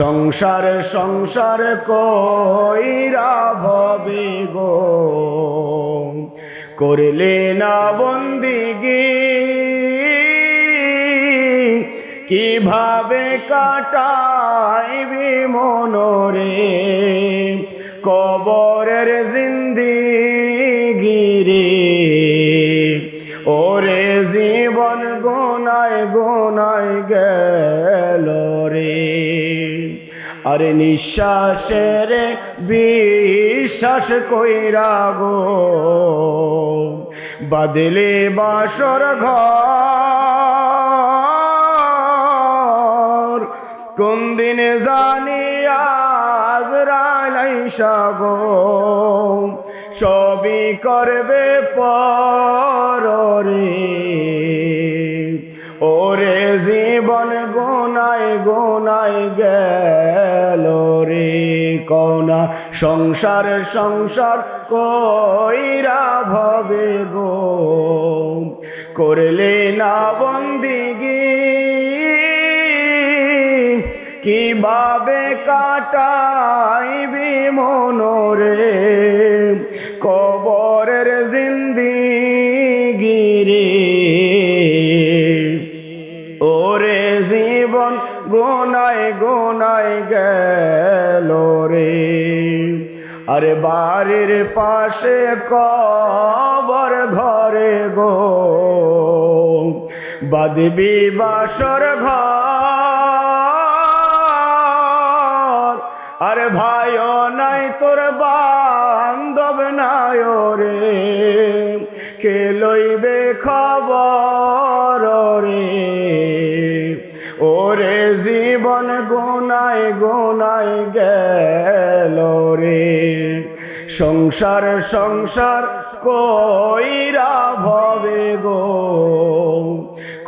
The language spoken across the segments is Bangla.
সংসার সংসার কইরা ভবে গো করলে না বন্দিগি, কিভাবে কাটাইবি মনরে কবরের জিন্দিগি রে। ওরে জীবন গোনায় গোনায় গেল রে। আরে নিঃশ্বাসের বিশ্বাস কইরা গো বাদলে বাসর ঘর, কোন দিনে জানি আজরাইল আইসা গো সবই করবে পররে। ওরে জীবন গোনায় গোনায় গেল রে। কওনা সংসার সংসার কইরা ভবে গো করলে না বন্দিগি, কিভাবে কাটাইবি মনরে কবরের জিন্দিগি রে। ওরে জীবন গোনায় গোনায় গেল রে। আরে বাড়ির পাশে কবর ঘরে গো বাঁধবি বাসর ঘর, আরে ভাইও নাই তোর বান্ধব নাই রে কে লইবে খবর রে। ওরে জীবন গোনায় গোনায় গেল রে। সংসার সংসার কইরা ভবে গো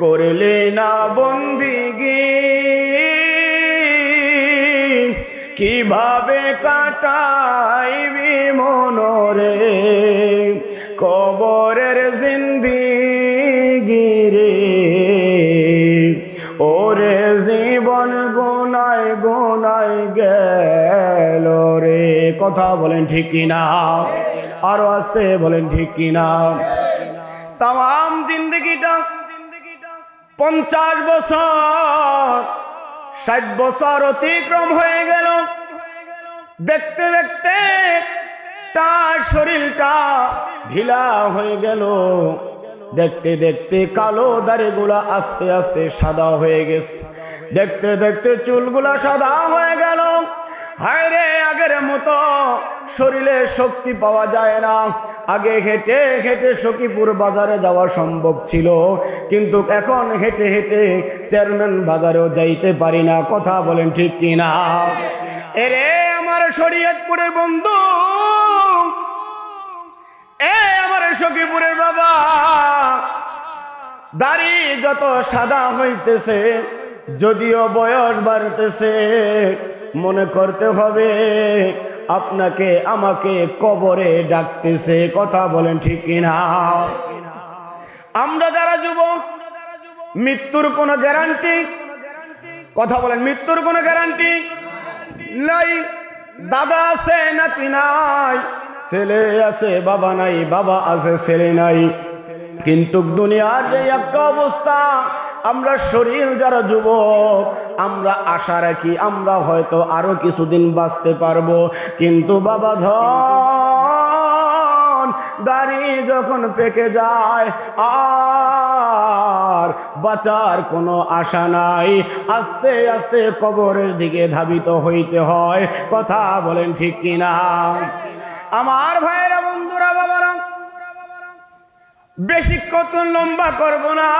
করলে না বন্দিগি, কিভাবে কাটাইবি মনরে কবরের জিন্দিগি রে। ওরে জীবন গোনায় গোনায় গেল রে। কথা বলেন ঠিক কিনা? আরো আস্তে বলেন ঠিক কিনা? তাম জিন্দগিটা 50 বছর 60 বছর অতিক্রম হয়ে গেল। দেখতে দেখতে তার শরীরটা ঢিলা হয়ে গেল। দেখতে দেখতে কালো দাড়িগুলা আস্তে আস্তে সাদা হয়ে গেছে। দেখতে দেখতে চুলগুলা সাদা হয়ে গেল। হায় রে, আগের মতো শরীরে শক্তি পাওয়া যায় না। আগে হেঁটে হেঁটে সখীপুর বাজারে যাওয়া সম্ভব ছিল, কিন্তু এখন হেঁটে হেঁটে চেয়ারম্যান বাজারেও যাইতে পারি না। কথা বলেন ঠিক কিনা? এরে আমার শরীয়তপুরের বন্ধু, এ আমার সখীপুরের বাবা, দাড়ি যত সাদা হইতেছে, যদিও বয়স বাড়তেছে, মনে করতে হবে আপনাকে আমাকে কবরে ডাকতেছে। কথা বলেন ঠিক কিনা? আমরা যারা যুবক, মৃত্যুর কোনো গ্যারান্টি, কথা বলেন, মৃত্যুর কোনো গ্যারান্টি নাই। দাদা আছে নাতি নাই, ছেলে আছে বাবা নাই, বাবা আছে ছেলে নাই। কিন্তু দুনিয়ার যে একটা অবস্থা, আমরা শরীর যারা যুবক, আমরা আশা রাখি আমরা হয়তো আরো কিছুদিন বাঁচতে পারবো। কিন্তু বাবা ধন দাড়ি যখন পেকে যায় আর বাঁচার কোনো আশা নাই। আস্তে আস্তে কবরের দিকে ধাবিত হইতে হয়। কথা বলেন ঠিক কিনা? আমার ভাইয়েরা, বন্ধুরা, বাবারা, বেশিক্ষণ লম্বা করব না।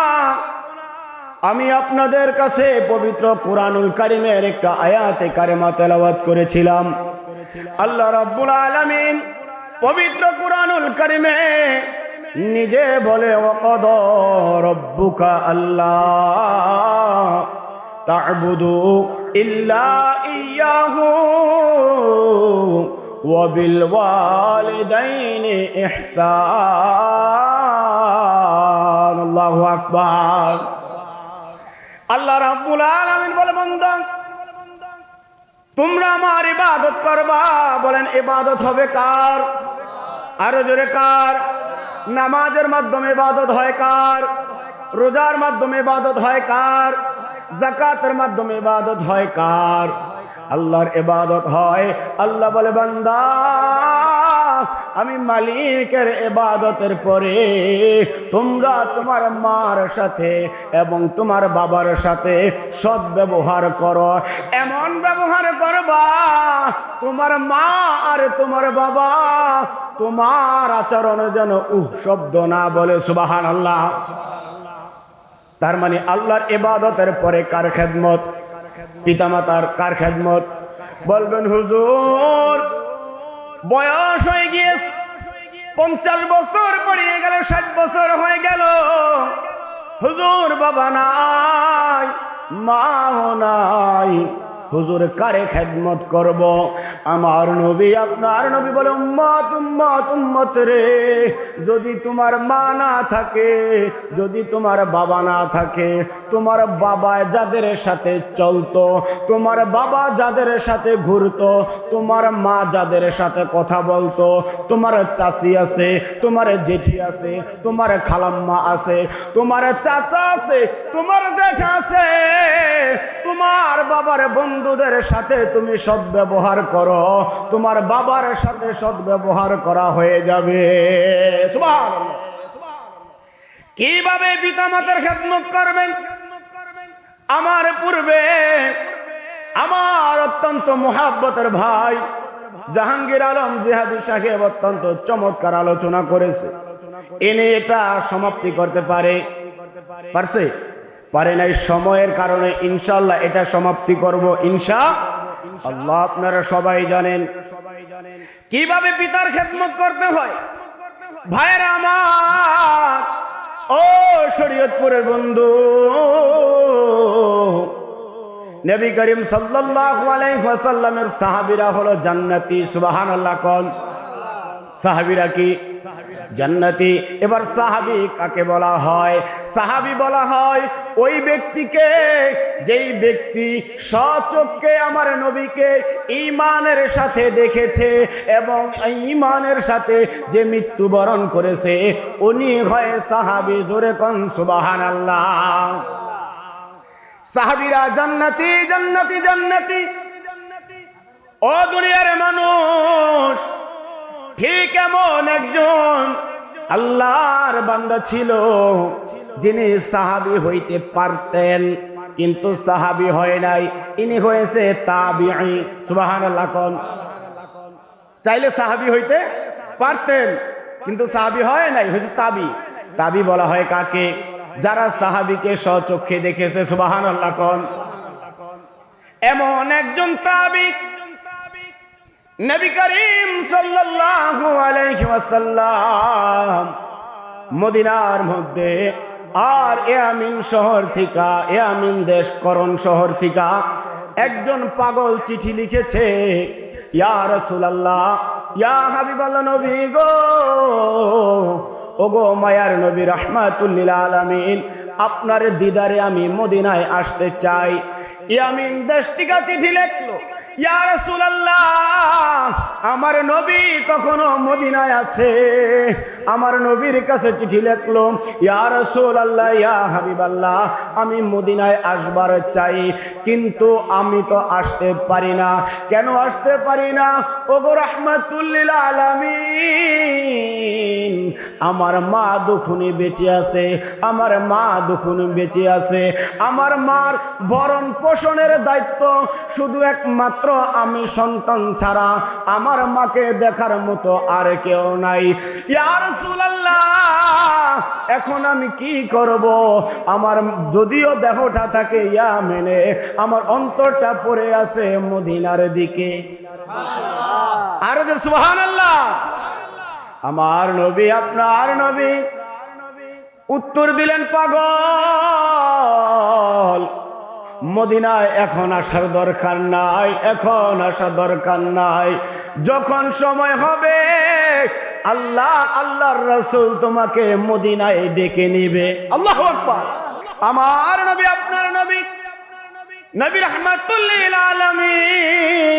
আমি আপনাদের কাছে পবিত্র কুরআনুল কারীমের একটা আয়াতে কারিমা তেলাওয়াত করেছিলাম। আল্লাহ রাব্বুল আলামিন পবিত্র কুরআনুল কারীমে নিজে বলে, ওয়াকাদা রাব্বুকা আল্লা তা'বুদু ইল্লা ইয়্যাহু ওয়া বিল ওয়ালিদাইনি ইহসান। আল্লাহু আকবার। আল্লাহ রাব্বুল আলামিন বলে, বান্দা তোমরা আমার ইবাদত করবা। বলেন ইবাদত হবে কার? আরো জোরে কার? নামাজের মাধ্যমে ইবাদত হয় কার? রোজার মাধ্যমে ইবাদত হয় কার? যাকাতের মাধ্যমে ইবাদত হয় কার? আল্লাহর ইবাদত হয়। আল্লাহ বলে বান্দা আমি মালিকের ইবাদতের পরে তোমরা তোমার মার সাথে এবং তোমার বাবার সাথে সৎ ব্যবহার করো। এমন ব্যবহার করবা তোমার মা আর তোমার বাবা তোমার আচরণ যেন শব্দ না বলে। সুবহানাল্লাহ। তার মানে আল্লাহর ইবাদতের পরে কার খেদমত? পিতামাতার। কার খেদমত? বলবেন হুজুর বয়স হয়ে গিয়েছে, 50 বছর পড়িয়ে গেল, 60 বছর হয়ে গেল, হুজুর বাবা নাই, মাও নাই, হুজুর কারে খেদমত করব? আমার নবী আপনার নবী বলে উম্মত উম্মত উম্মত রে, যদি তোমার মা না থাকে, যদি তোমার বাবা না থাকে, তোমার বাবা যাদের সাথে চলতো, তোমার বাবা যাদের সাথে ঘুরতো, তোমার মা যাদের সাথে কথা বলতো, তোমার চাচি আছে, তোমার জেঠি আছে, তোমার খালাম্মা আছে, তোমার চাচা আছে, তোমার জেঠা আছে, তোমার বাবার বন্ধুদের সাথে তুমি সৎ ব্যবহার করো, তোমার বাবার সাথে সৎ ব্যবহার করা হয়ে যাবে। সুবহানাল্লাহ। কিভাবে পিতামাতার খেদমত করবেন? আমার পূর্বে আমার অত্যন্ত মুহাব্বতের ভাই জাহাঙ্গীর আলম জিহাদি সাহেব অত্যন্ত চমৎকার আলোচনা করেছে। এনে এটা সমাপ্তি করতে পারছে? পারে নাই। সময়ের কারণে ইনশাআল্লাহ এটা সমাপ্তি করব ইনশাআল্লাহ। আপনারা সবাই জানেন কিভাবে পিতার খেদমত করতে হয়। ভাইরা আমার, ও শরীয়তপুরের বন্ধু, নবী করিম সাল্লাল্লাহু আলাইহি ওয়াসাল্লামের সাহাবীরা হলো জান্নাতি। সুবহানাল্লাহ। কোন সাহাবীরা? কি জান্নাতি। এবার সাহাবী কাকে বলা হয়? সাহাবী বলা হয় ওই ব্যক্তিকে যেই ব্যক্তি স্বচক্ষে আমার নবীকে ঈমানের সাথে দেখেছে এবং ঈমানের সাথে যে মৃত্যুবরণ করেছে, উনি হয় সাহাবী। জোরে কোন সুবহানাল্লাহ। সাহাবীরা জান্নাতি জান্নাতি জান্নাতি। ও দুনিয়ার মানুষ, ঠিক এমন একজন আল্লাহর বান্দা ছিল যিনি সাহাবী হইতে পারতেন, কিন্তু সাহাবী হয় নাই। ইনি হয়েছে তাবিঈ। সুবহানাল্লাহ। কোন? চাইলে সাহাবী হইতে পারতেন কিন্তু সাহাবী হয় নাই, হয়েছে তাবি। তাবি বলা হয় কাকে? যারা সাহাবীকে স্বচক্ষে দেখেছে। সুবহানাল্লাহ। কোন? এমন একজন তাবি নবী করিম সাল্লাল্লাহু আলাইহি ওয়াসাল্লাম মদিনার মধ্যে আর ইয়ামিন শহর থেকে, ইয়ামিন দেশ করণ শহর থেকে একজন পাগল চিঠি লিখেছে, ইয়া রাসূলুল্লাহ, ইয়া হাবিবাল্লাহ, নবী গো, ওগো মায়ার নবী রাহমাতুল লিল আলামিন, আপনার দিদারে আমি মদিনায় আসতে চাই। ইয়ামিন দেশ থেকে চিঠি লিখলো, ইয়া রাসূলুল্লাহ, আমার নবী তখনও মদিনায় আছে। আমার নবীর কাছে চিঠি লিখলো, ইয়া রাসূলুল্লাহ, ইয়া হাবিবাল্লাহ, আমি মদিনায় আসবার চাই, কিন্তু আমি তো আসতে পারি না। কেন আসতে পারি না? ওগো রাহমাতুল লিল আলামিন, আমার মা দুখুনি বেঁচে আছে, আমার মা দুখুনি বেঁচে আছে। আমার মার ভরণ পোষণের দায়িত্ব শুধু একমাত্র আমি সন্তান ছাড়া আমার মাকে দেখার মতো আর কেউ নাই। ইয়া রাসূলুল্লাহ, এখন আমি কি করব? আমার যদিও দেহটা থাকে ইয়ামেনে, আমার অন্তরটা পড়ে আছে মদিনার দিকে। আর যে সুবহানাল্লাহ। আমার নবী, আপনার নবী উত্তর দিলেন, পাগল, মদিনায় এখন আসার দরকার নাই, এখন আসার দরকার নাই। যখন সময় হবে আল্লাহ আল্লাহর রাসূল তোমাকে মদিনায় ডেকে নিবে। আল্লাহু আকবার। আমার নবী, আপনার নবী, নবী রাহমাতুল লিল আলামিন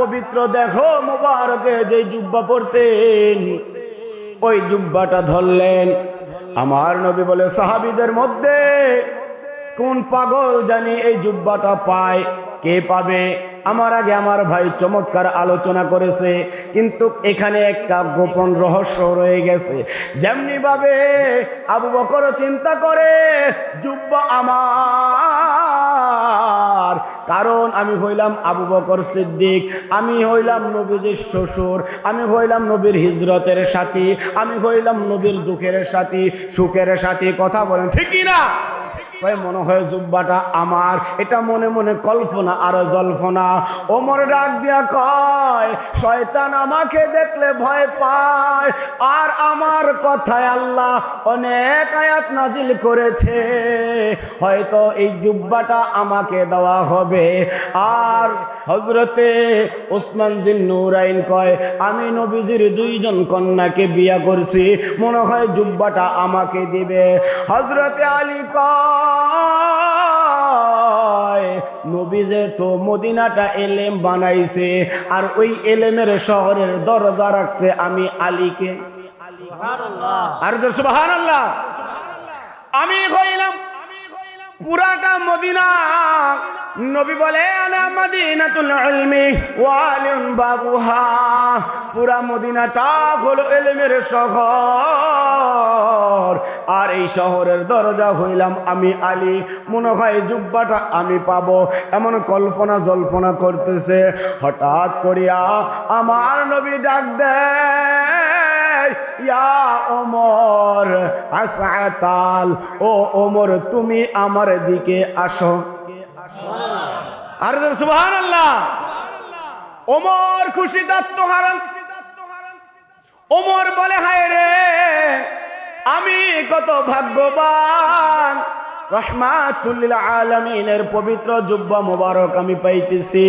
পবিত্র দেখো মুবারকে যে জুব্বা পরতেন ওই জুব্বাটা ধরলেন। আমার নবী বলে সাহাবীদের মধ্যে কোন পাগল জানি এই জুব্বাটা পায়, কে পাবে? আমার আগে আমার ভাই চমৎকার আলোচনা করেছে, কিন্তু এখানে একটা গোপন রহস্য রয়ে গেছে। যেমনি ভাবে আবু বকর চিন্তা করে জুব্বা আমার, কারণ আমি হইলাম আবু বকর সিদ্দিক, আমি হইলাম নবীজির শ্বশুর, আমি হইলাম নবীর হিজরতের সাথী, আমি হইলাম নবীর দুঃখের সাথী, সুখের সাথী। কথা বলেন ঠিক কি না? মনে হয় জুব্বাটা আমার, এটা মনে মনে কল্পনা আর জল্পনা। ওমর ডাক দিয়া কয়, শয়তান আমাকে দেখলে ভয় পায়, আর আমার কথায় আল্লাহ অনেক আয়াত নাজিল করেছে, হয়তো এই জুব্বাটা আমাকে দেওয়া হবে। আর হযরতে ওসমান জিন নূরাইন কয়, আমি নবীজির দুইজন কন্যাকে বিয়া করছি, মনে হয় জুব্বাটা আমাকে দিবে। হযরতে আলী কয়, নবীজে তো মদিনাটা এলেম বানাইছে, আর ওই এলেমের শহরের দরজা রাখছে আমি আলীকে। আর সুবহানাল্লাহ। আমি কইলাম পুরাটা মদিনা, নবী বলে আনা মদিনাতুল ইলমি ওয়া আলিন বাবুহা, পুরা মদিনাটা হলো ইলমের শহর, আর এই শহরের দরজা হইলাম আমি আলী, মনে হয় জুব্বাটা আমি পাবো, এমন কল্পনা জল্পনা করতেছে। হঠাৎ করিয়া আমার নবী ডাক দেয়, ইয়া ওমর আসআতাল, ও ওমর তুমি আমার দিকে আসো। আর সুবহানাল্লাহ। ওমর খুশিতে আত্মহারা। ওমর বলে, হায় রে আমি কত ভাগ্যবান, রহমাতুল লিল আলামিনের পবিত্র জুব্বা মোবারক আমি পাইতেছি।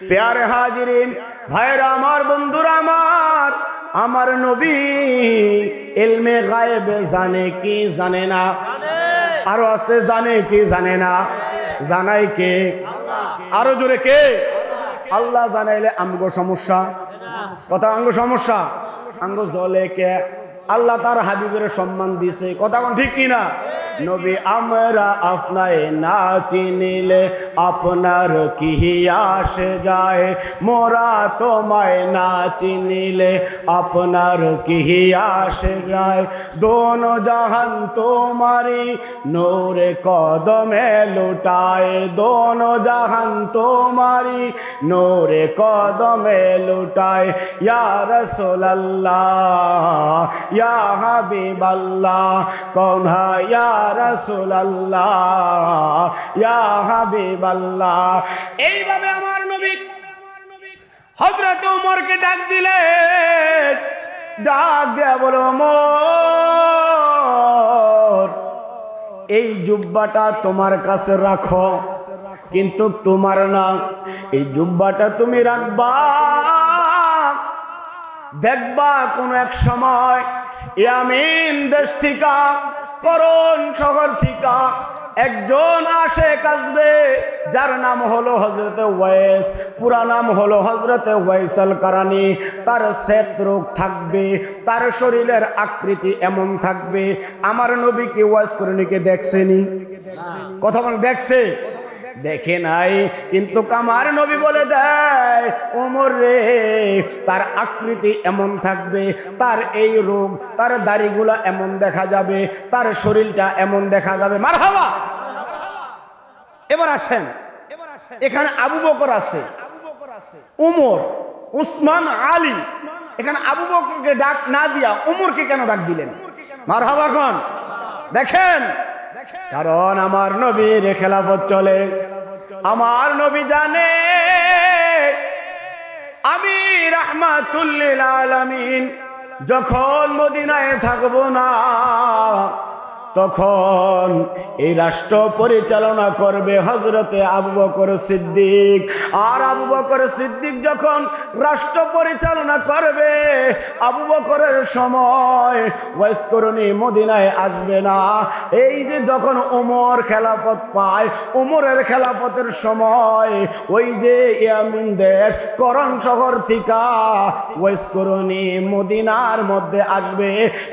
প্যারে হাজিরিন, ভাইরা আমার, বন্ধুরা আমার, আমার নবী ইলমে গায়েবে জানে কি জানে না? আরো আস্তে, জানে কি জানে না? জানাই কে? আরো জোরে কে? আল্লাহ জানাইলে আমগো সমস্যা, কথা আঙ্গ সমস্যা, আঙ্গ জলে কে? আল্লাহ তার হাবিবের সম্মান দিছে, কথা কোন ঠিক কিনা? নবী আমরা আপনায় না চিনিলে আপনার কি আসে যায়, মোরা তোমায় না চিনিলে আপনার কি আসে যায়, দোনো জাহান তোমারি নূরে কদমে লুটায়, দোনো জাহান তোমারি নূরে কদমে লুটায়, ইয়া রাসূলুল্লাহ ইয়া হাবিবাল্লাহ, কৌন হ্যায় ইয়া রাসূলুল্লাহ ইয়া হাবিবাল্লাহ। এইভাবে আমার নবী হযরত ওমরকে ডাক দিলেন, ডাক দেয়া বলো, ওমর এই জুব্বাটা তোমার কাছে রাখো, কিন্তু তোমার না, এই জুব্বাটা তুমি রাখবা, দেখবা কোন এক সময় ইয়ামিন দেশ থেকে, করণ শহর থেকে একজন আশেক আসবে, যার নাম হলো হযরতে ওয়াইস, পুরা নাম হলো হযরতে ওয়াইসাল কারানি। তার শ্বেত রোগ থাকবে, তার শরীরের আকৃতি এমন থাকবে। আমার নবী কি ওয়াইস করণীকে দেখছেনি? কথা বল, দেখছে? দেখে নাই, কিন্তু আমার নবী বলে দেয়, ওমর রে তার আকৃতি এমন থাকবে, তার এই রোগ, তার দাড়িগুলা এমন দেখা যাবে, তার শরীরটা এমন দেখা যাবে। মারহাবা। এবার আসেন, এখানে আবু বকর আছে, উমর, উসমান, আলী, এখানে আবু বকরকে ডাক না দিয়া উমরকে কেন ডাক দিলেন? মারহাবা। এখন দেখেন, কারণ আমার নবীর খেলাফত চলে। আমার নবী জানে আমি রাহমাতুল লিল আলামিন যখন মদিনায় থাকবো না, তখন এই রাষ্ট্র পরিচালনা করবে হযরতে আবু বকর সিদ্দিক। আর আবু বকর সিদ্দিক যখন রাষ্ট্র পরিচালনা করবে, আবু বকরের সময় ওয়াইসকরণী মদিনায় আসবে না। এই যে যখন ওমর খেলাফত পায়, ওমরের খেলাফতের সময় ওই যে ইয়ামিন দেশ করণ শহর থেকে ওয়াইসকরণী মদিনার মধ্যে আসবে।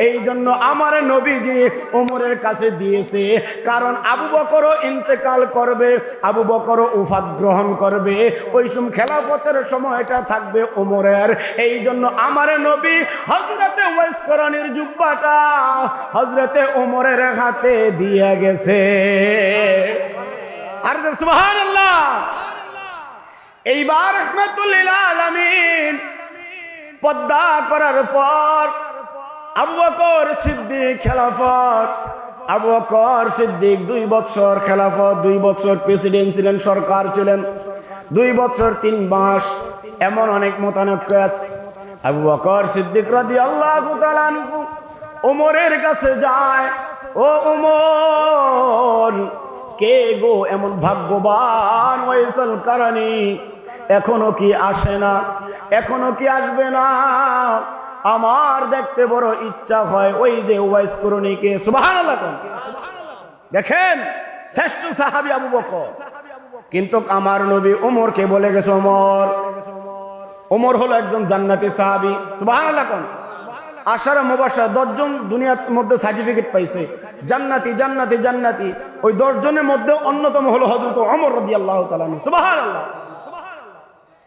এই জন্য আমার নবীজি ওমরের কাছে দিয়েছে, কারণ আবু বকরও ইন্তেকাল করবে, আবু বকরও উফাত গ্রহণ করবে, ওই সময় খেলাফতের সময়টা থাকবে ওমরের। এই জন্য আমার নবী হযরতে ওয়াইস করণীর জুব্বাটা হযরতে ওমরের হাতে দিয়ে গেছে। আর সুবহানাল্লাহ। এইবার রাহমাতুল লিল আলামিন পর্দা করার পর আবু বকর সিদ্দিক খেলাফত, আবু বকর সিদ্দিক 2 বছর খেলাফত, 2 বছর প্রেসিডেন্ট ছিলেন, সরকার ছিলেন, 2 বছর 3 মাস। এমন অনেক মতানৈক্য আছে। আবু বকর সিদ্দিক রাদিয়াল্লাহু তাআলা আনহু ওমরের কাছে যায়, ও ওমর, কে গো এমন ভাগ্যবান ওয়াইসুল কারণী, এখনো কি আসে না, এখনো কি আসবে না? আমার দেখতে বড় ইচ্ছা হয় ওই যে ওয়াইস করণীকে। সুবহানাল্লাহ। দেখেন শ্রেষ্ঠ সাহাবী আবু বকর, কিন্তু আমার নবী ওমরকে বলে গেছে, ওমর, ওমর হলো একজন জান্নাতি সাহাবী। সুবহানাল্লাহ। আশারা মুবাশশারা 10 জন দুনিয়ার মধ্যে সার্টিফিকেট পাইছে জান্নাতি জান্নাতি জান্নাতি। ওই 10 জনের মধ্যে অন্যতম হলো হযরত ওমর রাদিয়াল্লাহু তাআলা। সুবহানাল্লাহ।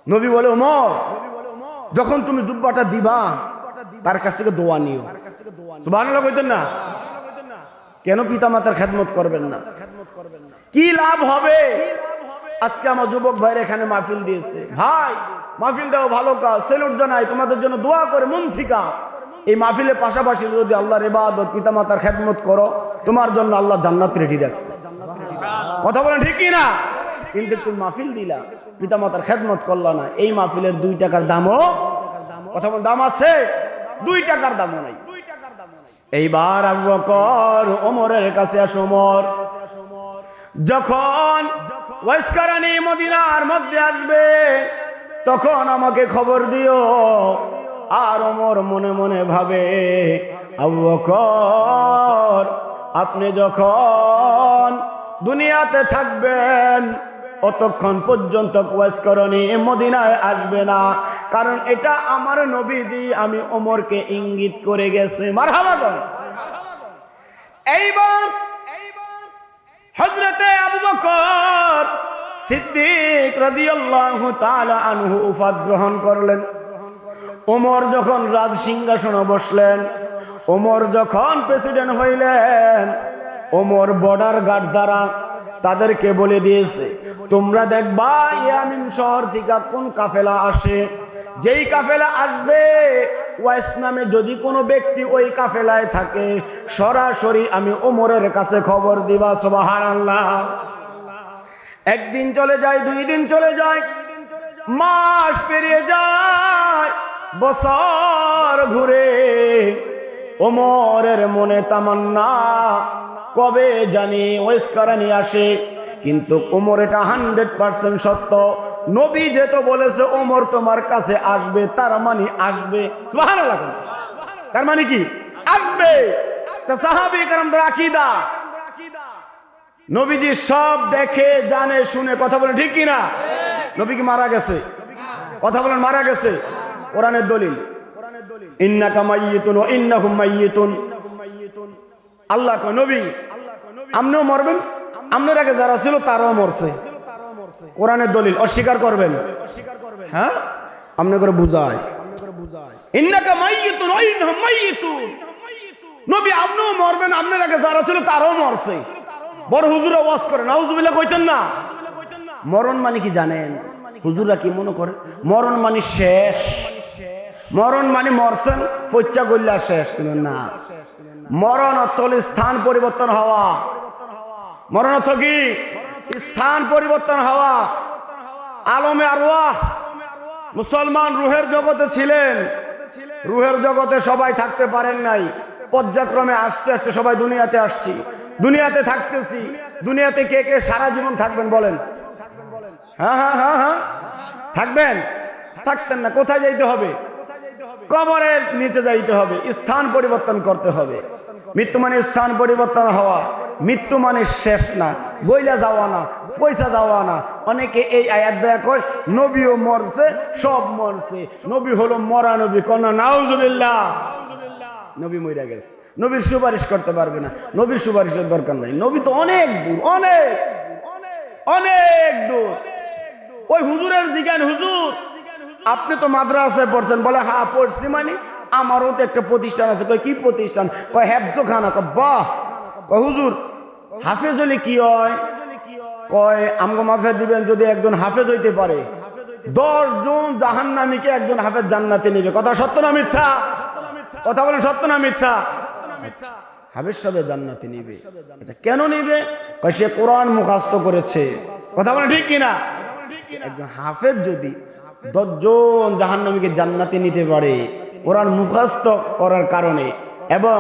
নবী বলে, ওমর, যখন তুমি জুব্বাটা দিবা তার কাছ থেকে দোয়া নিও। সুবহানাল্লাহ কইতেন না? কেন পিতামাতার খেদমত করবেন না? কি লাভ হবে? আজকে আমার যুবক ভাইরা এখানে মাহফিল দিয়েছে, ভাই মাহফিল দাও, ভালো কাজ, সেলুট জানাই, তোমাদের জন্য দোয়া করে মন থেকে। এই মাহফিলের পাশাপাশি যদি আল্লাহর ইবাদত, পিতামাতার খেদমত করো, তোমার জন্য আল্লাহ জান্নাত রেডি রাখছে। কথা বলেন ঠিক কি না? কিন্তু তুমি মাহফিল দিলা, পিতামাতার খেদমত করলা না, এই মাহফিলের 2 টাকার দামও, কথা বলেন দাম আছে? 2 টাকার দামও নাই। এইবার আবু বকর ওমরের কাছে আসে, ওমর, যখন ওয়াইস করণী মদিনার মধ্যে আসবে তখন আমাকে খবর দিও। আর ওমর মনে মনে ভাবে, আবু বকর, আপনি যখন দুনিয়াতে থাকবেন অতক্ষণ পর্যন্ত ওয়াইস করণী মদিনায় আসবে না, কারণ এটা আমার নবীজি আমি ওমরকে ইঙ্গিত করে গেছে। মারহাবা। এইবার হযরতে আবু বকর সিদ্দিক রাদিয়াল্লাহু তাআলা আনহু উফাত গ্রহণ করলেন। ওমর যখন রাজ সিংহাসনে বসলেন, ওমর যখন প্রেসিডেন্ট হইলেন, ওমর বর্ডার গার্ড যারা তাদেরকে বলে দিয়েছে, তোমরা দেখবা ইয়ামিন শহর থেকে কোন কাফেলা আসে, যেই কাফেলা আসবে ওয়াইস নামে যদি কোনো ব্যক্তি ওই কাফেলায় থাকে, সরাসরি আমি ওমরের কাছে খবর দিবা। সুবহানাল্লাহ। একদিন চলে যায়, 2 দিন চলে যায়, মাস পেরিয়ে যায়, বছর ঘুরে। ওমরের মনে তামান্না কবে জানি ওয়াইস করণী আসে, কিন্তু ওমর এটা 100% সত্য। নবী যেহেতু বলেছে ওমর তোমার কাছে আসবে, তার মানে আসবে। সুবহানাল্লাহ। তার মানে কি? আসবে। তা সাহাবী কেরামদের আকীদা, নবীজি সব দেখে জানে শুনে। কথা বলেন ঠিক কি না? নবী কি মারা গেছে? কথা বলেন মারা গেছে। কোরআনের দলিল, ইন্নাকা মাইয়িতুন ওয়া ইন্নাহুম মাইয়িতুন। আল্লাহ কয়, নবী আপনিও মরবেন, আপনার আগে যারা ছিল তারাও মরছে। কোরআনের দলিল অস্বীকার করবেন? হ্যাঁ, আপনি করে বুঝায়, ইন্নাকা মাইয়িতুন ওয়া ইন্নাহুম মাইয়িতুন। নবী আপনিও মরবেন, আপনার আগে যারা ছিল তারাও মরছে। বড় হুজুরা ওয়াজ করে, নাউজুবিল্লাহ কইতেন না? মরণ মানে কি জানেন? হুজুরা কি মনে করে মরণ মানে শেষ, মরণ মানে মরছেন পচ্চা গল্লা শেষ, কিন্তু না। মরণ অর্থ হল স্থান পরিবর্তন হওয়া। মরণ অর্থ কি? স্থান পরিবর্তন হওয়া। আলমে আরওয়াহ মুসলমান রুহের জগতে ছিলেন, রুহের জগতে সবাই থাকতে পারেন নাই, পর্যায়ক্রমে আস্তে আস্তে সবাই দুনিয়াতে আসছি, দুনিয়াতে থাকতেছি। দুনিয়াতে কে কে সারা জীবন থাকবেন বলেন? হ্যাঁ হ্যাঁ হ্যাঁ হ্যাঁ, থাকবেন? থাকতেন না। কোথায় যাইতে হবে? কবরের নিচে যাইতে হবে, স্থান পরিবর্তন করতে হবে। মৃত্যু মানে স্থান পরিবর্তন হওয়া, মৃত্যু মানে শেষ না, গইলা যাওয়া না, পয়সা যাওয়া না। অনেকে এই আয়াত দেয়া কয় নবীও মরছে, সব মরছে, নবী হলো মরা নবী। কন্যা নাউজুবিল্লাহ, নবী মইরা গেছে, নবীর সুপারিশ করতে পারবে না। নবীর সুপারিশের দরকার নাই, নবী তো অনেক দূর, অনেক অনেক দূর। ওই হুজুরের জিজ্ঞান, হুজুর আপনি তো মাদ্রাসায় পড়ছেন? বলে হ্যাঁ পড়ছি। মানে আমারও তো একটা প্রতিষ্ঠান আছে। কয় কি প্রতিষ্ঠান? কয় হেফজখানা। কয় বাহ। কয় হুজুর হাফেজ হলে কি হয়? কয় আমগো মাদ্রাসায় দিবেন যদি একজন হাফেজ হইতে পারে 10 জন জাহান্নামীকে একজন হাফেজ জান্নাতে নেবে। কথা সত্য না মিথ্যা? কথা বলেন, সত্য না মিথ্যা? হাফেজ সাহেব জান্নাতে নিবে। আচ্ছা কেন নিবে? কয় সে কোরআন মুখস্থ করেছে। কথা বলেন ঠিক কিনা? একজন হাফেজ যদি 10 জন জাহান্নামীকে জান্নাতে নিতে পারে কোরআন মুখস্থ করার কারণে, এবং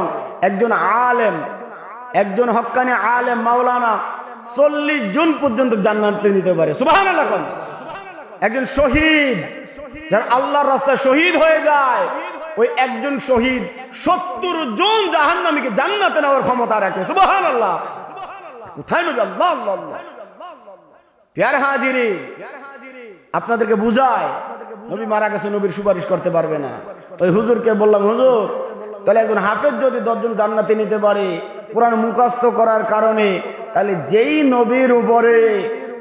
একজন আলেম, একজন হক্কানি আলেম মাওলানা 40 জন পর্যন্ত জান্নাতে নিতে পারে। সুবহানাল্লাহ। একজন শহীদ যার আল্লাহর রাস্তায় শহীদ হয়ে যায়, ওই একজন শহীদ 70 জন জাহান্নামীকে জান্নাতে নেওয়ার ক্ষমতা রাখে। সুবহানাল্লাহ। কোথায় নবী? আল্লাহ আল্লাহ আল্লাহ। প্যারে হাজিরিন, আপনাদেরকে বুঝায় নবী মারা গেছে, নবীর সুপারিশ করতে পারবে না। ওই হুজুরকে বললাম, হুজুর তাহলে একজন হাফেজ যদি 10 জন জান্নাতে নিতে পারে কোরআন মুখস্থ করার কারণে, তাহলে যেই নবীর উপরে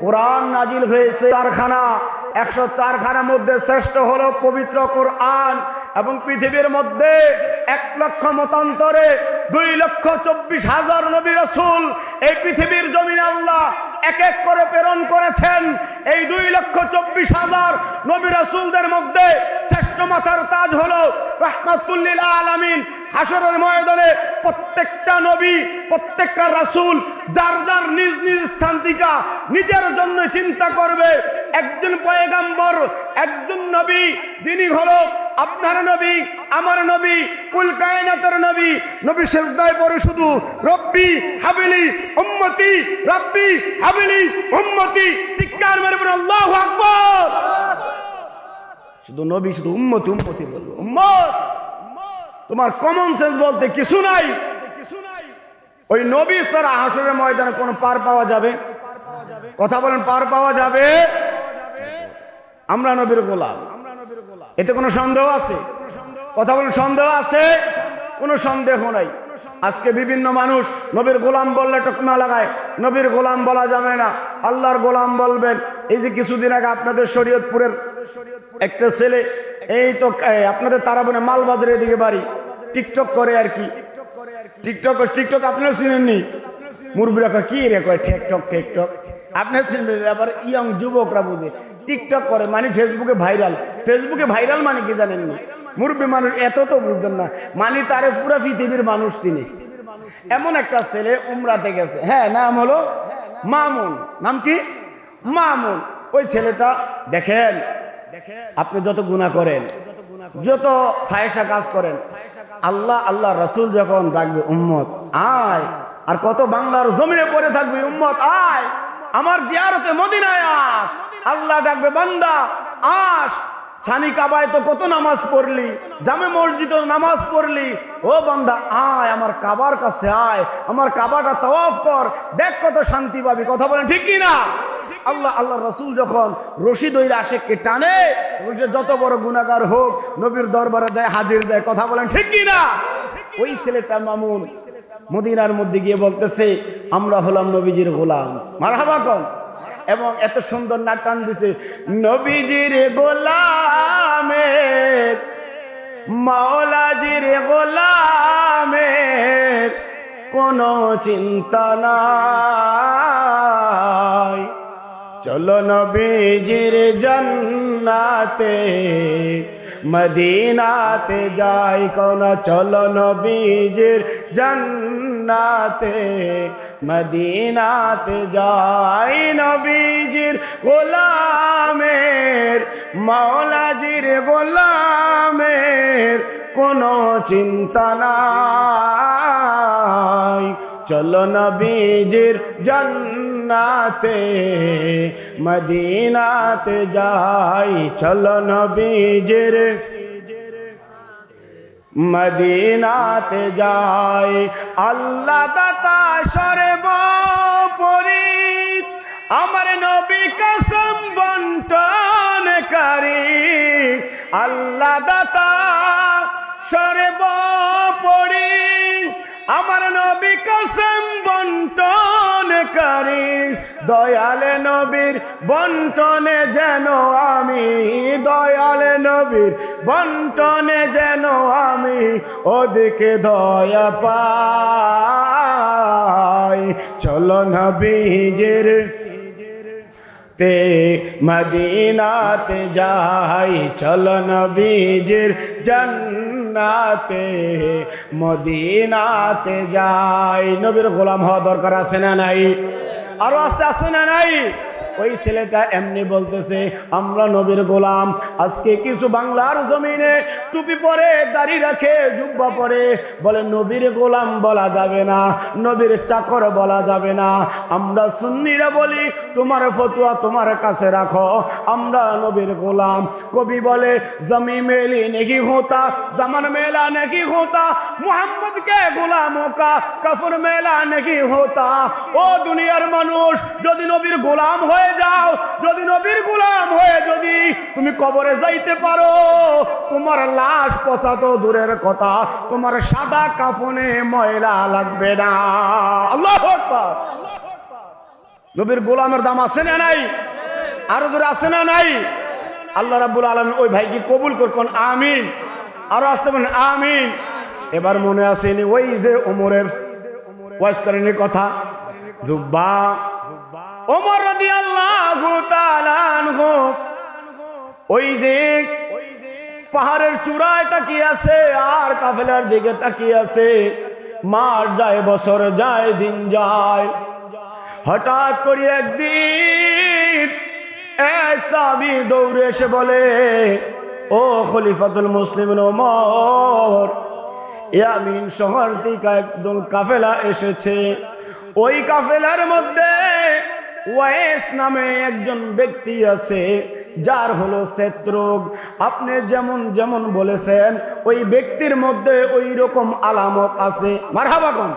কোরআন নাজিল হয়েছে 4 খানা, 104 খানার মধ্যে শ্রেষ্ঠ হলো পবিত্র কোরআন, এবং পৃথিবীর মধ্যে 1 লক্ষ মতান্তরে 2,24,000 নবী রাসূল এই পৃথিবীর জমিনে আল্লাহ এক এক করে প্রেরণ করেছেন। এই 2,24,000 নবী রাসূলদের মধ্যে শ্রেষ্ঠ মাথার তাজ হলো রাহমাতুল লিল আলামিন। হাশরের ময়দানে প্রত্যেকটা নবী, প্রত্যেকটা রাসূল যার যার নিজ নিজ স্থান থেকে নিজের জন্য চিন্তা করবে। একজন পয়গম্বর, একজন নবী, যিনি হলো আপনার নবী, আমার নবী, কুল কায়নাতের নবী। নবী সিজদায় পড়ে শুধু রব্বি হাবিলি উম্মতি, রব্বি হাবিলি উম্মতি, চিৎকার মেরে বলেন আল্লাহু আকবার। শুধু নবী শুধু উম্মতি উম্মতি বলবে। উম্মত, তোমার কমন সেন্স বলতে কিছু নাই। ওই নবী ছাড়া হাশরের ময়দানে কোনো পার পাওয়া যাবে? কথা বলেন, পার পাওয়া যাবে? আমরা নবীর গোলাম, এতে কোনো সন্দেহ আছে? কথা বলেন, সন্দেহ আছে? কোনো সন্দেহ নাই। আজকে বিভিন্ন মানুষ নবীর গোলাম বললে টকমা লাগায়। নবীর গোলাম বলা যাবে না, আল্লাহর গোলাম বলবেন। এই যে কিছুদিন আগে আপনাদের শরীয়তপুরের একটা ছেলে, এই তো আপনাদের তারাবনে মালবাজারের দিকে বাড়ি, টিকটক করে আর কি। টিকটক আপনারা চিনেননি? মুরব্বীরা কয় কি রে? কয় টিকটক। টিকটক আপনার চিনবেন? আবার ইয়ং যুবকরা বুঝে টিকটক করে মানে ফেসবুকে ভাইরাল। ফেসবুকে ভাইরাল মানে কি জানেননি? মুরব্বী মানুষ এত তো বুঝতেন না, মানে তারে পুরা পৃথিবীর মানুষ চিনে। এমন একটা ছেলে উমরাতে গেছে, হ্যাঁ, নাম হলো মামুন। নাম কি? মামুন। ওই ছেলেটা দেখেন, আপনি যত গুনাহ করেন, যত ফায়সা কাজ করেন, আল্লাহ আল্লাহ রাসূল যখন ডাকবে উম্মত আয়, আর কত বাংলার জমিনে পড়ে থাকবে উম্মত আয়, আমার জিয়ারতে মদিনায় আস। আল্লাহ ডাকবে বান্দা আস। সানি কাবায় তো কত নামাজ পড়লি, জামে মসজিদে নামাজ পড়লি, ও বান্দা আয় আমার কাবার কাছে আয়, আমার কাবাটা তাওয়াফ কর, দেখ কত শান্তি পাবি। কথা বলেন ঠিক কি না? আল্লাহ আল্লাহ রাসূল যখন রশি ধরে আশেককে টানে, যত বড় গুনাহগার হোক নবীর দরবারে যায়, হাজির দেয়। কথা বলেন ঠিক কি না? ওই ছেলেটা মামুন মদিনার মধ্যে গিয়ে বলতেছে আমরা হলাম নবীজির গোলাম। মারহাবা কম। এবং এত সুন্দর নাচ টান দিছে, নবীজির গোলামের, মাওলাজির গোলামের কোনো চিন্তা নাই। চলো নবীজির জান্নাতে মদিনাতে যাই কোনা, চলো নবীজির জান্নাতে মদিনাতে যাই। নবীজির গোলামের, মাওলাজির গোলামের কোনো চিন্তা নাই। চলো নবীজির জান্নাতে মদিনাতে যাই, চলো নবীজির মদিনাতে যাই। আল্লাহ দাতা সর্বোপরি, আমার নবী কসম বন্টনকারী। আল্লাহ দাতা সর্বোপরি, আমার নবী কসম বন্টনকারী। দয়াল নবীর বন্টনে যেন আমি, দয়াল নবীর বন্টনে যেন আমি ওদিকে দয়া পাই। চলো নবীজির তে মদিনাতে যাই, চলো নবীজির জান্নাতে মদিনাতে যাই। নবীর গোলাম হওয়া দরকার আছে না নাই? আরো আস্তে আছে না নাই? ওই ছেলেটা এমনি বলতেছে আমরা নবীর গোলাম। আজকে কিছু বাংলার জমিনে টুপি পরে, দাড়ি রাখে, জুব্বা পরে, বলে নবীর গোলাম বলা যাবে না, নবীর চাকর বলা যাবে না। আমরা সুন্নিরা বলি তোমার ফতুয়া তোমার কাছে রাখো, আমরা নবীর গোলাম। কবি বলে জমি মেলি নেহি হোতা, জামান মেলা নেহি হোতা, মুহাম্মদ কে গোলামোं का কাফর মেলা নেহি হোতা। ও দুনিয়ার মানুষ, যদি নবীর গোলাম হয়ে যাও, যদি নবীর গোলাম হয়ে যদি তুমি কবরে যাইতে পারো, তোমার লাশ পচা তো দূরের কথা, তোমার সাদা কাফনে ময়লা লাগবে না। আল্লাহু আকবার। নবীর গোলামের দাম আছে না নাই? আরো জোরে আছে না নাই? আল্লাহ রাব্বুল আলামিন ওই ভাইকে কবুল করুন, আমিন। আরো আসতে বলেন আমিন। এবার মনে আসেনি ওই যে ওমরের ওয়াজ করেনি কথা, জুব্বা ওমর রাদিয়াল্লাহু তাআলা আনহু ওই যে পাহাড়ের চূড়ায় তাকিয়ে আছে আর কাফেলার দিকে তাকিয়ে আছে। মাস যায়, বছর যায়, দিন যায়। হঠাৎ করে একদিন এক সাহাবী দৌড়ে এসে বলে, ও খলিফাতুল মুসলিমিন ওমর, ইয়ামিন শহর থেকে একদল কাফেলা এসেছে। ওই কাফেলার মধ্যে ওয়াইস নামে একজন ব্যক্তি আছে, যার হলো শত্রুগ। আপনি যেমন যেমন বলেছেন ওই ব্যক্তির মধ্যে ওই রকম আলামত আছে। মারহাবা কোন?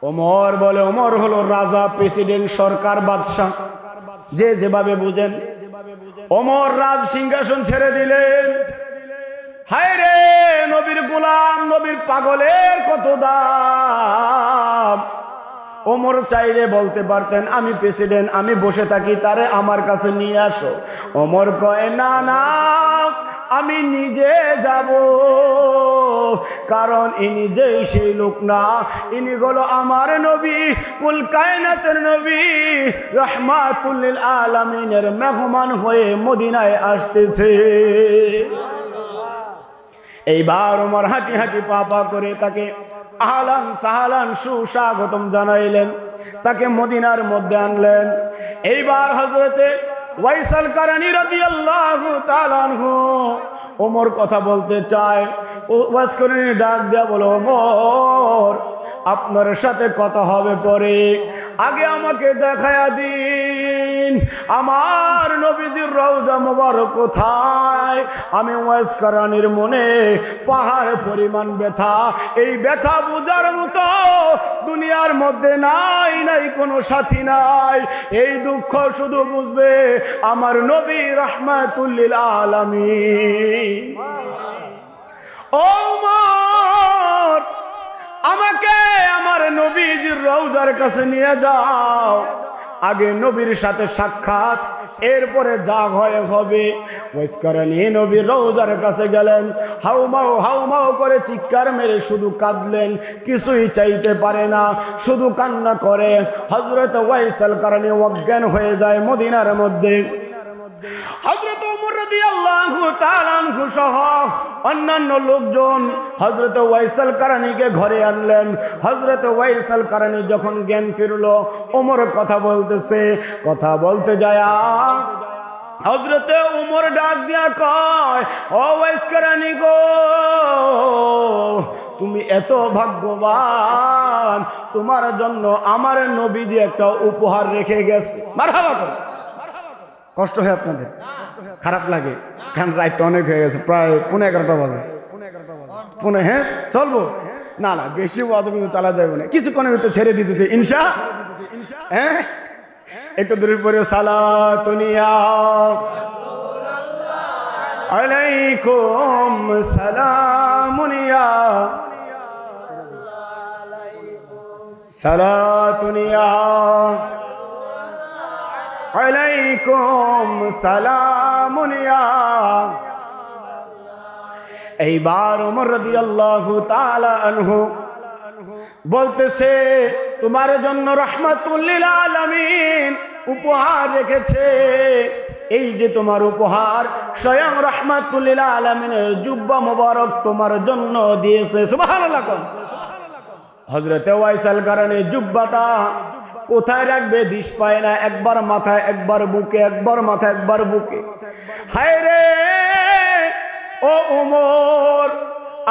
ওমর বলে, ওমর হলো রাজা, প্রেসিডেন্ট, সরকার, বাদশাহ, যে যেভাবে বুঝেন। ওমর রাজ সিংহাসন ছেড়ে দিলেন। হায় রে, নবীর গোলাম, নবীর পাগলের কত দাম। ওমর চাইলে বলতে পারতেন আমি প্রেসিডেন্ট, আমি বসে থাকি, তারে আমার কাছে নিয়ে আসো। ওমর কয় না না, আমি নিজে যাব, কারণ ইনি যেই সেই লোক না, ইনি হলো আমার নবী, কুল কায়নাতের নবী, রাহমাতুল লিল আলামিনের মেহমান হয়ে মদিনায় আসতেছে। এইবার ওমর হাঁটি হাঁটি পা পা করে তাকে আহলান সাহালান সুস্বাগতম জানাইলেন, তাকে মদিনার মধ্যে আনলেন। এইবার হযরতে ওয়াইসাল কারানী রাদিয়াল্লাহু তাআলা আনহু ওমর কথা বলতে চায়। ওয়াজ করে ডাক দেয়া বলো, ওমর আপনার সাথে কথা হবে পরে, আগে আমাকে দেখায়া দিন আমার নবীজির রওজা মোবারক কোথায়। আমি ওয়াইস কারানীর মনে পাহাড় পরিমাণ ব্যথা, এই ব্যথা বুঝার মতো দুনিয়ার মধ্যে নাই, নাই কোনো সাথী নাই। এই দুঃখ শুধু বুঝবে আমার নবী রাহমাতুল লিল আলামিন। ওমর আমাকে আমার নবীজির রওজার কাছে নিয়ে যাও, আগে নবীর সাথে সাক্ষাৎ, এরপরে যা হয় হবে। ওয়াইস কারানী নবীর রওজার কাছে গেলেন, হাউমাউ হাউমাউ করে চিৎকার মেরে শুধু কাঁদলেন, কিছুই চাইতে পারে না, শুধু কান্না করে। হযরত ওয়াইসাল কারানী অজ্ঞান হয়ে যায় মদিনার মধ্যে। হযরত ওমর রাদিয়াল্লাহু তাআলা আনহু সহ অন্যান্য লোকজন হযরত ওয়াইসাল কারানীকে ঘরে আনলেন। হযরত ওয়াইসাল কারানী যখন জ্ঞান ফিরল, ওমর কথা বলতেছে, কথা বলতে যায় হযরতে উমর ডাক দিয়া কয়, ও ওয়াইস কেরানি গো, তুমি এত ভাগ্যবান, তোমার জন্য আমার নবীজি একটা উপহার রেখে গেছে। মারহাবা করো। কষ্ট হয় আপনাদের? খারাপ লাগে? কারণ রাত অনেক হয়ে গেছে, প্রায় 11:30 বাজে। হ্যাঁ চলবো না, না বেশি ওয়াজ কিন্তু চালা যাবে না, কিছুক্ষণের ভিতরে ছেড়ে দিতেছে ইনশা। হ্যাঁ একটু দূরের পরে সালাতুনিয়া আলাইকুম সালামুনিয়া সালাতুনিয়া আলাইকুম সালামুনিয়া। এইবার ওমর রাদিয়াল্লাহু তাআলা আনহু বলতেছে, তোমার জন্য রাহমাতুল লিল আলামিন উপহার রেখেছে। এই যে তোমার উপহার, স্বয়ং রাহমাতুল লিল আলামিনের জুব্বা মোবারক তোমার জন্য দিয়েছে। সুবহানাল্লাহ। হযরতে ওয়াইস আল কারনী জুব্বাটা কোথায় রাখবে দিশ পায় না, একবার মাথায় একবার বুকে, একবার মাথায় একবার বুকে। হায় রে ও ওমর,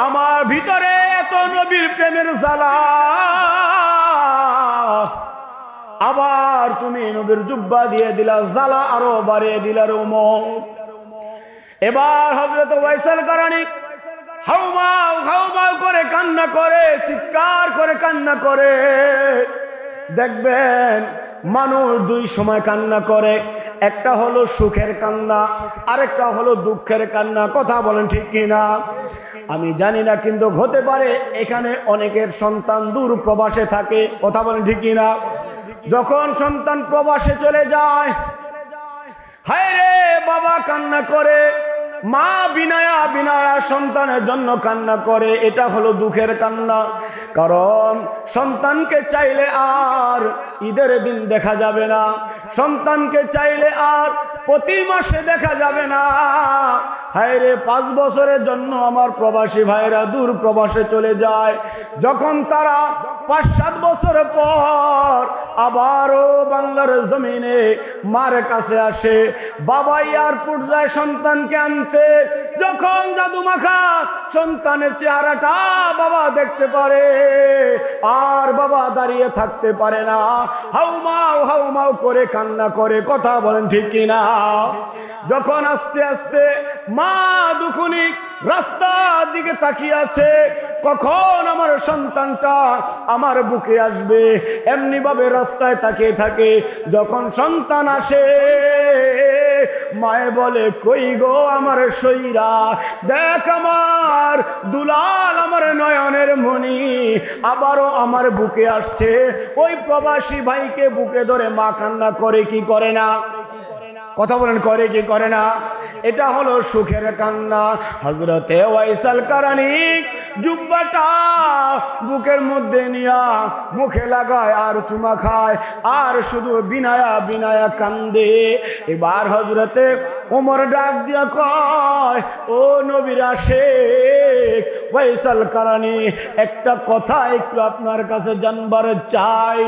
আমার ভিতরে এত নবীর প্রেমের জ্বালা, আবার তুমি নবীর জুব্বা দিয়ে দিলা, জ্বালা আরো বাড়িয়ে দিলা রে ওমর। এবার হযরত ওয়াইস আল কারনী হাউমাউ হাউমাউ করে কান্না করে, চিৎকার করে কান্না করে। দেখবেন মানুষ দুই সময় কান্না করে, একটা হলো সুখের কান্না, আরেকটা হলো দুঃখের কান্না। কথা বলেন ঠিক কিনা? আমি জানি না, কিন্তু হতে পারে এখানে অনেকের সন্তান দূর প্রবাসে থাকে। কথা বলেন ঠিক কিনা? যখন সন্তান প্রবাসে চলে যায়, হায় রে বাবা কান্না করে, মা বিনায়া বিনায়া সন্তানের জন্য কান্না করে। এটা হলো দুঃখের কান্না, কারণ সন্তানকে চাইলে আর ঈদের দিন দেখা যাবে না, সন্তানকে চাইলে আর প্রতি মাসে দেখা যাবে না। হায় রে 5 বছরের জন্য আমার প্রবাসী ভাইরা দূর প্রবাসে চলে যায়, যখন তারা 5-7 বছর পর আবারও বাংলার জমিনে মার কাছে আসে, বাবা এয়ারপোর্ট যায় সন্তানকে আনতে। যখন জাদু মাখা সন্তানের চেহারাটা বাবা দেখতে পারে, আর বাবা দাঁড়িয়ে থাকতে পারে না, হাউমাউ হাউমাউ করে কান্না করে। কথা বলেন ঠিক কিনা? যখন আস্তে আস্তে মা দুখুনি রাস্তার দিকে তাকিয়ে আছে, কখন আমার সন্তানটা আমার বুকে আসবে, এমনি ভাবে রাস্তায় তাকিয়ে থাকে। যখন সন্তান আসে, মায়ে বলে, কই গো আমার সইরা, দেখ আমার দুলাল, আমার নয়নের মণি আবারও আমার বুকে আসছে। ওই প্রবাসী ভাইকে বুকে ধরে মা কান্না করে কি করে না? কথা বলেন, করে কি করে না? এটা হলো সুখের কান্না। হযরতে ওয়াইস আল কারনী জুব্বাটা বুকের মধ্যে নিয়া মুখে লাগায় আর চুমা খায়, আর শুধু বিনায়া বিনায়া কান্দে। এবার হযরতে ওমর ডাক দিয়া কয়, ও নবীর আশিক ওয়াইস আল কারনী, একটা কথা একটু আপনার কাছে জানবার চাই।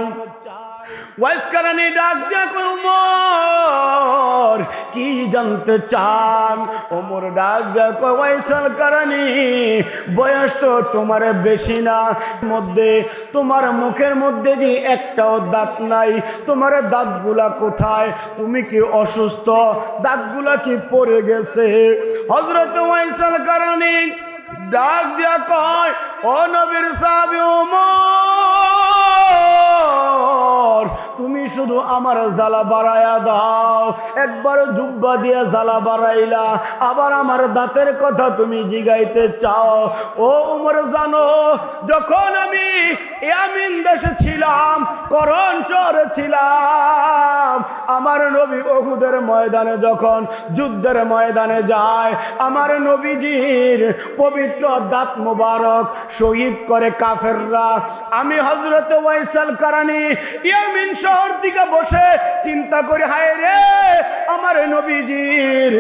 ওয়াইস কারনী ডাক দিয়া কয়, ওমর কি জানতে চান? ওমর ডাক দিয়া কয়, ওয়াইস আল কারনী, বয়স তো তোমার বেশি না, মধ্যে তোমার মুখের মধ্যে যে একটাও দাঁত নাই, তোমার দাঁতগুলা কোথায়? তুমি কি অসুস্থ? দাঁতগুলা কি পড়ে গেছে? হযরত ওয়াইস আল কারনী ডাক দিয়া কয়, ও নবীর সাহাবী ওমর, তুমি শুধু আমার জ্বালা বাড়ায়া দাও। একবার জুব্বা দিয়ে জ্বালা বাড়াইলা, আবার আমার দাঁতের কথা তুমি জিগাইতে চাও। ও ওমর জানো, যখন আমি ইয়ামিন দেশে ছিলাম, করণ শহরে ছিলাম, আমার নবী উহুদের ময়দানে যখন যুদ্ধের ময়দানে যায়, আমার নবীজির পবিত্র দাঁত মোবারক শহীদ করে কাফেররা। আমি হযরত ওয়াইস আল কারনী ইয়ামিন শহর দিকে বসে চিন্তা করি, হায় রে আমার নবীজির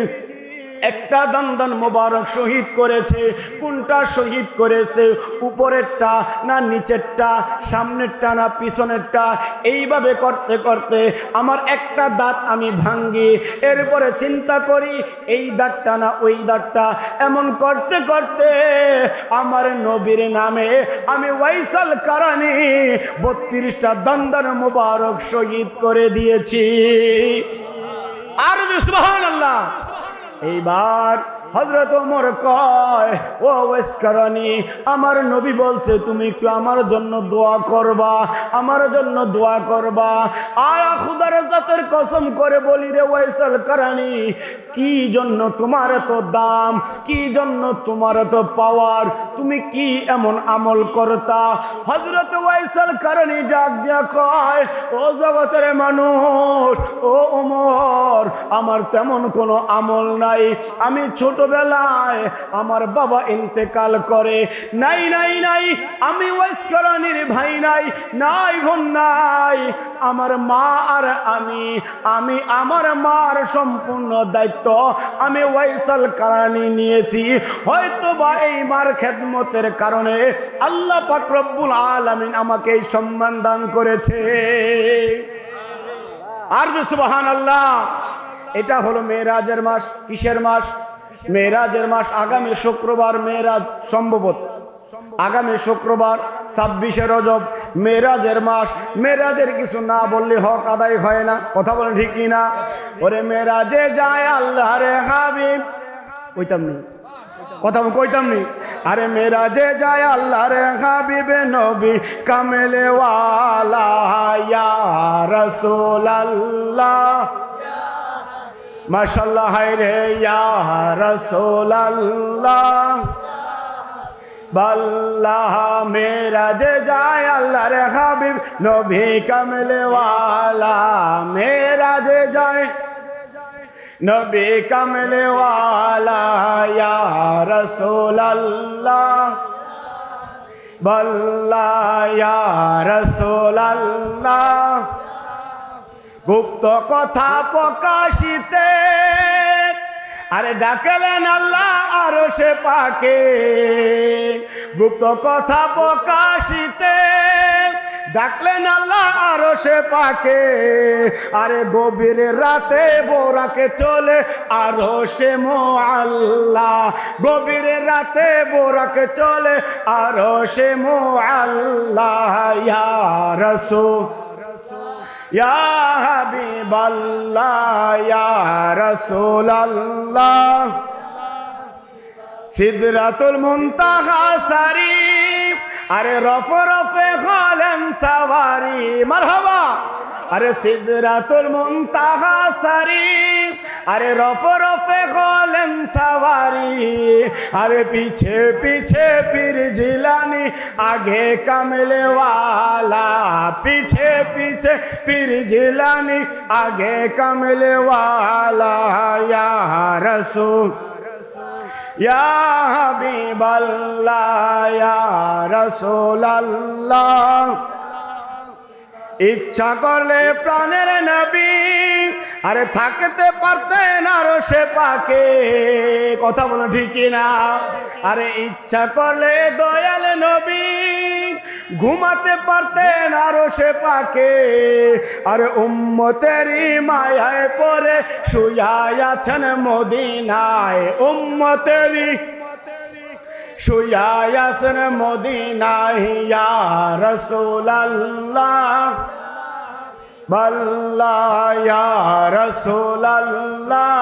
একটা দান মোবারক শহীদ করেছে। কোনটা শহীদ করেছে? উপরেরটা না নিচেরটা, সামনেরটা না পিছনেরটা? এইভাবে করতে করতে আমার একটা দাঁত আমি ভাঙ্গি, এরপরে চিন্তা করি এই দাঁতটা না ওই দাঁতটা। এমন করতে করতে আমার নবীর নামে আমি ওয়াইসাল কারানি 32টা দান মোবারক শহীদ করে দিয়েছি। আর সুবহানাল্লাহ। এইবার হযরত ওমর কয়, ও ওয়াইস কারানি, আমার নবী বলছে তুমি একটু আমার জন্য দোয়া করবা, আমার জন্য দোয়া করবা। আর খুদার জাতের কসম করে বলি রে ওয়াইসাল কারানি, কি জন্য তোমার এত দাম, কি জন্য তোমার এত পাওয়ার, তুমি কি এমন আমল করতা? হযরত ওয়াইসাল কারানি ডাক দিয়া কয়, ও জগতের মানুষ, ও ওমর, আমার তেমন কোনো আমল নাই। আমি ছোটবেলায় আমার বাবা ইন্তেকাল করে, নাই নাই নাই, আমি ওয়াইস কারানির ভাই নাই, নাই বোন নাই, আমার মা আর আমি আমার মার সম্পূর্ণ দায়িত্ব আমি ওয়াইসাল কারানি নিয়েছি। হয়তো বা এই মার খেদমতের কারণে আল্লাহ পাক রব্বুল আলামিন আমাকে এই সম্মান দান করেছে। আর সুবহানাল্লাহ। এটা হলো মেরাজের মাস। কিসের মাস? মেরাজের মাস। আগামী শুক্রবার মেরাজ, সম্ভবত আগামী শুক্রবার 26শে রজব মেরাজের মাস। মেরাজের কিছু না বললে হক আদায় হয় না। কথা বলেন ঠিক কি না? ওরে মেরাজে যায় আল্লাহর হাবিব, কইতাম নি কথা কইতাম নি। আরে মেরাজে যায় আল্লাহর হাবিবে নবী কামেলে ওয়ালা ইয়া রাসূলুল্লাহ, মাশাআল্লাহ, হায় রে ইয়া রাসূলুল্লাহ। বাল্লাহ মেরাজে যায় আল্লাহর হাবিব নবী কামলে ওয়ালা, মেরাজে যায় নবী কামলে ওয়ালা ইয়া রাসূলুল্লাহ, বাল্লাহ ইয়া রাসূলুল্লাহ। গুপ্ত কথা প্রকাশিতে আরে ডাকলেন আল্লাহ আরশে পাকে, গুপ্ত কথা প্রকাশিতে ডাকলেন আল্লাহ আরশে পাকে। আরে গভীর রাতে বোরাকে চলে আরশে মুআল্লা, গভীর রাতে বোরাকে চলে আরশে মুআল্লা। ইয়া রাসূল ইয়া হাবিবাল্লাহ ইয়া রাসূলুল্লাহ। সিদরাতুল মুনতাহা শরীফ আরে রফে হলেন সাওয়ারি, মারহাবা। আরে সিদরাতুল মুনতাহা শরীফ আরে রফে হলেন সাওয়ারি। আরে পিছে পিছে পীর জিলানি আগে কামলে ওয়ালা, পিছে পিছে পীর জিলানি আগে কামলে ওয়ালা। ইয়া রাসূল ইয়া হাবিবাল্লাহ ইয়া রাসূলুল্লাহ। ইচ্ছা করলে প্রাণের নবী আরে থাকতে পারতেন আরশে পাকে। কথা বলো ঠিক না? আরে ইচ্ছা করলে দয়াল নবী ঘুমাতে পারতেন আরশে পাকে। আরে উম্মতেরই মায়ায় পড়ে শুয়ে আছেন মদিনায়, উম্মতেরই শুয়ে আছেন মদিনায়। ইয়া রাসূলুল্লাহ বাল্লাহ ইয়া রাসূলুল্লাহ,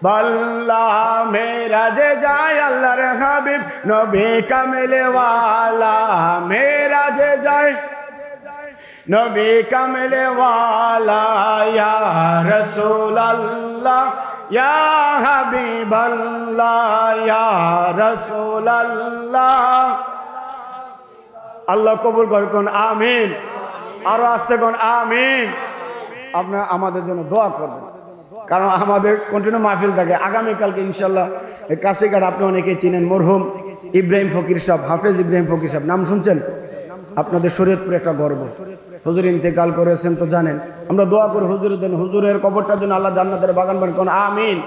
বাল্লাহ মেরাজে যায় আল্লাহর হাবিব নবী কামলে ওয়ালা, মেরাজে যায় নবী কামলে ওয়ালা। ইয়া রাসূলুল্লাহ ইয়া হাবিবাল্লাহ ইয়া রাসূলুল্লাহ। আল্লাহ কবুল করুন, আমিন। আরো আসতে কোন আমিন। আপনারা আমাদের জন্য দোয়া করবেন, কারণ আমাদের কন্টিনিউ মাহফিল থাকে। আগামীকালকে ইনশাল্লাহ কাশিঘাট আপনি অনেকেই চিনেন, মরহুম ইব্রাহিম ফকির সাহেব, হাফেজ ইব্রাহিম ফকির সাহেব, নাম শুনছেন? আপনাদের শরীয়তপুরে একটা গর্ব, হুজুর ইন্তেকাল করেছেন তো জানেন। আমরা দোয়া করি হুজুরের জন্য, হুজুরের কবরটার জন্য আল্লাহ জান্নাতের বাগান বানান, কোন আমিন।